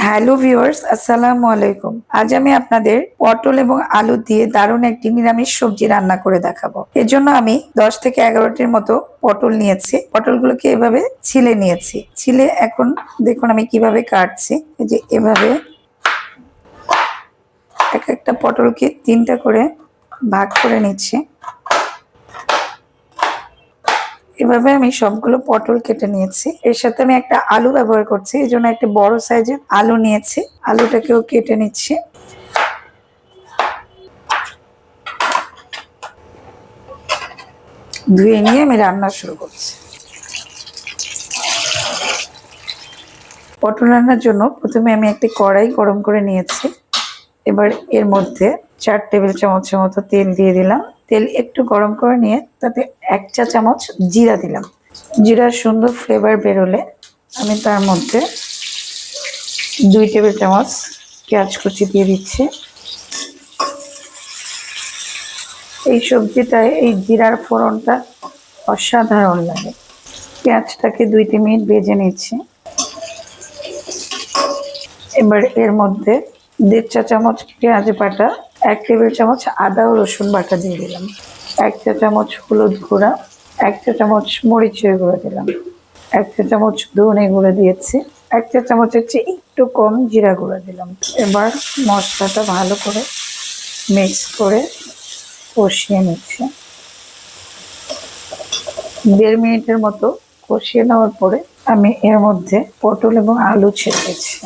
Hello viewers, আসসালামু আলাইকুম। আজ আমি আপনাদের পটল এবং আলু দিয়ে দারুণ একটি নিরামিষ সবজি রান্না করে দেখাবো। এর জন্য আমি 10 থেকে 11টির মতো পটল নিয়েছি। পটলগুলোকে এভাবে ছিলে নিয়েছি। ছিলে এখন দেখুন আমি কিভাবে কাটছি। এই যে এভাবে এক একটা পটলকে 3টা করে ভাগ করে নিচ্ছি। এভাবে আমি সবগুলো পটল কেটে নিয়েছি। এর সাথে আমি একটা আলু ব্যবহার করছি, এই জন্য একটা বড় সাইজের আলু নিয়েছি। আলুটাকেও কেটে নিচ্ছি। ধুয়ে নিয়ে আমি রান্না শুরু করছি। পটল রান্নার জন্য প্রথমে আমি একটি কড়াই গরম করে নিয়েছি। এবার এর মধ্যে 4 টেবিল চামচের মতো তেল দিয়ে দিলাম। তেল একটু গরম করে নিয়ে তাতে 1 চা চামচ জিরা দিলাম। জিরার সুন্দর ফ্লেভার বেরোলে আমি তার মধ্যে 2 টেবিল চামচ পেঁয়াজ কুচি দিয়ে দিচ্ছি। এই সবজিটায় এই জিরার ফোড়নটা অসাধারণ লাগে। পেঁয়াজটাকে 2-3 মিনিট ভেজে নিচ্ছি। এবার এর মধ্যে 1.5 চা চামচ পেঁয়াজ বাটা, 1 টেবিল চামচ আদা ও রসুন বাটা দিয়ে দিলাম, 1 চা চামচ হলুদ গুঁড়া, 1 চা চামচ মরিচের গুঁড়া দিলাম, 1 চা চামচ ধনে গুঁড়া দিয়েছি, 1 চা চামচের চেয়ে একটু কম জিরা গুঁড়া দিলাম। এবার মশলাটা ভালো করে মিক্স করে কষিয়ে নিচ্ছি। 1.5 মিনিটের মতো কষিয়ে নেওয়ার পরে আমি এর মধ্যে পটল এবং আলু ছেড়ে দিচ্ছি।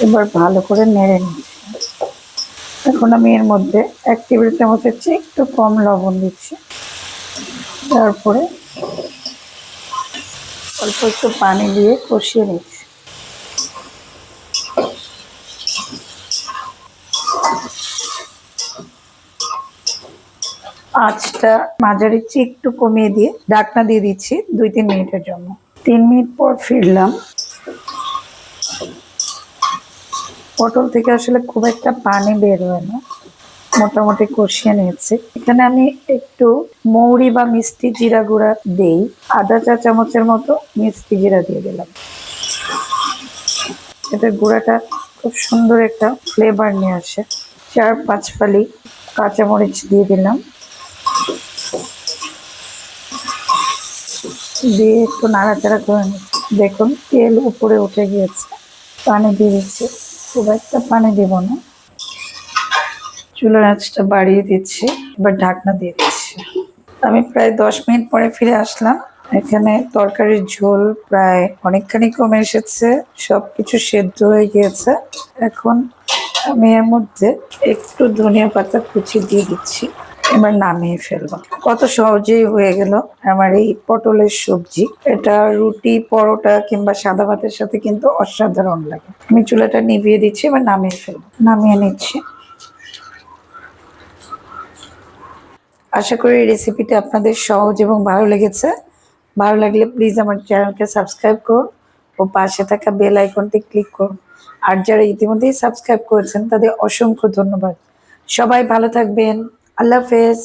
এবার ভালো করে নেড়ে নিচ্ছি। এখন আমি এর মধ্যে 1 টেবিল চামচের চেয়ে একটু কম লবণ দিচ্ছি। তারপরে অল্প একটু পানি দিয়ে কষিয়ে নিচ্ছি। আঁচটা মাঝারির চেয়ে একটু কমিয়ে দিয়ে ঢাকনা দিয়ে দিচ্ছি 2-3 মিনিটের জন্য। 3 মিনিট পর ফিরলাম। পটল থেকে আসলে খুব একটা পানি বের হয় না, মোটামুটি কষিয়ে নিয়েছি। এখানে আমি একটু মৌরি বা মিষ্টি জিরা গুঁড়া দেই, 1/2 চা চামচের মতো মিষ্টি জিরা দিয়ে দিলাম। এতে গুঁড়াটা খুব সুন্দর একটা ফ্লেভার নিয়ে আসে। 4-5 ফালি কাঁচামরিচ দিয়ে দিলাম, দিয়ে একটু নাড়াচাড়া করে নিচ্ছি। দেখুন তেল উপরে উঠে গিয়েছে। পানি দিয়ে দিচ্ছি, খুব একটা পানি দেব না। চুলার আঁচটা বাড়িয়ে দিচ্ছি। এবার ঢাকনা দিয়ে দিচ্ছি। আমি প্রায় 10 মিনিট পরে ফিরে আসলাম। এখানে তরকারির ঝোল প্রায় অনেকখানি কমে এসেছে, সবকিছু সেদ্ধ হয়ে গিয়েছে। এখন আমি এর মধ্যে একটু ধনিয়া পাতা কুচি দিয়ে দিচ্ছি। এবার নামিয়ে ফেলবো। কত সহজেই হয়ে গেল আমার এই পটলের সবজি। এটা রুটি, পরোটা কিংবা সাদা ভাতের সাথে কিন্তু অসাধারণ লাগে। আমি চুলাটা নিভিয়ে দিচ্ছি, এবার নামিয়ে ফেলবো। নামিয়ে নিচ্ছি। আশা করি এই রেসিপিটা আপনাদের সহজ এবং ভালো লেগেছে। ভালো লাগলে প্লিজ আমার চ্যানেলকে সাবস্ক্রাইব করুন ও পাশে থাকা বেল আইকনটি ক্লিক করুন। আর যারা ইতিমধ্যেই সাবস্ক্রাইব করেছেন তাদের অসংখ্য ধন্যবাদ। সবাই ভালো থাকবেন। আল্লাহ হাফেজ।